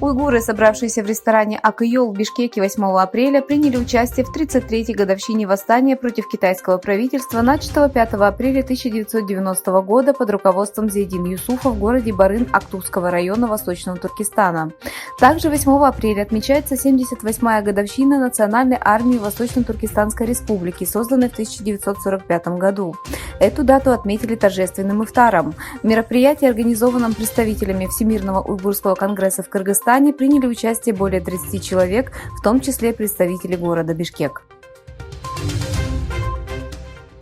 Уйгуры, собравшиеся в ресторане Акыйол в Бишкеке 8 апреля, приняли участие в 33-й годовщине восстания против китайского правительства, начатого 5 апреля 1990 года под руководством Зейдин Юсуфа в городе Барын Актукского района Восточного Туркестана. Также 8 апреля отмечается 78-я годовщина Национальной армии Восточно-Туркестанской Республики, созданной в 1945 году. Эту дату отметили торжественным ифтаром. В мероприятии, организованном представителями Всемирного уйгурского конгресса в Кыргызстане, приняли участие более 30 человек, в том числе представители города Бишкек.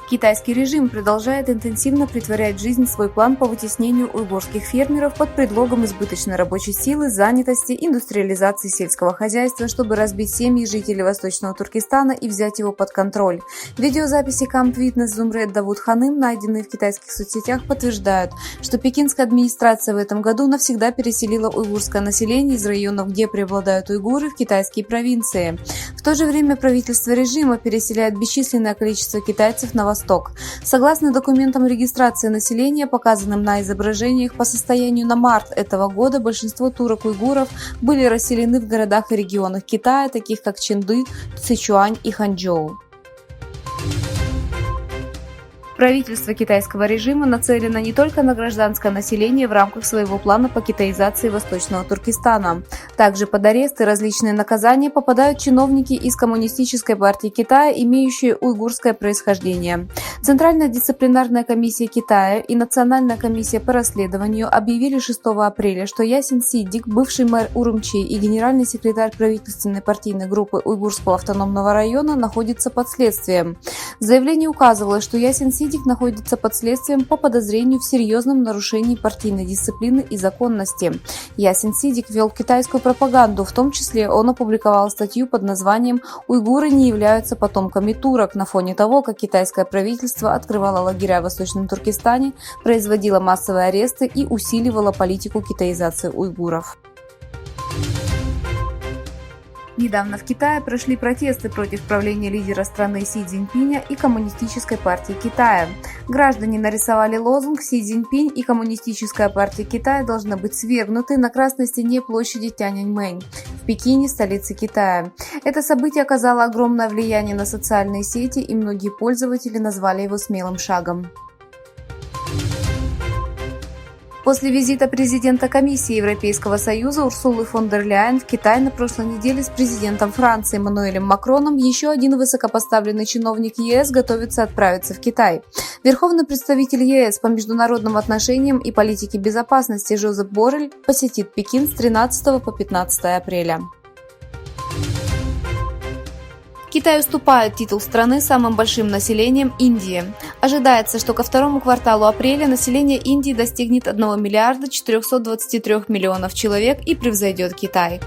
Китайский режим продолжает интенсивно претворять в жизнь свой план по вытеснению уйгурских фермеров под предлогом избыточной рабочей силы, занятости, индустриализации сельского хозяйства, чтобы разбить семьи жителей Восточного Туркестана и взять его под контроль. Видеозаписи Camp Witness Зумрет Давуд Ханым, найденные в китайских соцсетях, подтверждают, что пекинская администрация в этом году навсегда переселила уйгурское население из районов, где преобладают уйгуры, в китайские провинции. В то же время правительство режима переселяет бесчисленное количество китайцев на восток. Согласно документам регистрации населения, показанным на изображениях, по состоянию на март этого года большинство турок-уйгуров были расселены в городах и регионах Китая, таких как Чэнды, Цзычуань и Ханчжоу. Правительство китайского режима нацелено не только на гражданское население в рамках своего плана по китаизации Восточного Туркестана. Также под арест и различные наказания попадают чиновники из Коммунистической партии Китая, имеющие уйгурское происхождение. Центральная дисциплинарная комиссия Китая и Национальная комиссия по расследованию объявили 6 апреля, что Ясин Сиддик, бывший мэр Урумчи и генеральный секретарь правительственной партийной группы Уйгурского автономного района, находится под следствием. В заявлении указывалось, что Ясин Сиддик находится под следствием по подозрению в серьезном нарушении партийной дисциплины и законности. Ясин Сиддик вел китайскую пропаганду, в том числе он опубликовал статью под названием «Уйгуры не являются потомками турок» на фоне того, как китайское правительство открывало лагеря в Восточном Туркестане, производило массовые аресты и усиливало политику китаизации уйгуров. Недавно в Китае прошли протесты против правления лидера страны Си Цзиньпиня и Коммунистической партии Китая. Граждане нарисовали лозунг «Си Цзиньпинь и Коммунистическая партия Китая должны быть свергнуты» на красной стене площади Тяньаньмэнь в Пекине, столице Китая. Это событие оказало огромное влияние на социальные сети, и многие пользователи назвали его смелым шагом. После визита президента Комиссии Европейского Союза Урсулы фон дер Ляйен в Китай на прошлой неделе с президентом Франции Эммануэлем Макроном еще один высокопоставленный чиновник ЕС готовится отправиться в Китай. Верховный представитель ЕС по международным отношениям и политике безопасности Жозеп Боррель посетит Пекин с 13 по 15 апреля. Китай уступает титул страны с самым большим населением Индии. Ожидается, что ко второму кварталу апреля население Индии достигнет 1 миллиарда 423 миллионов человек и превзойдет Китай.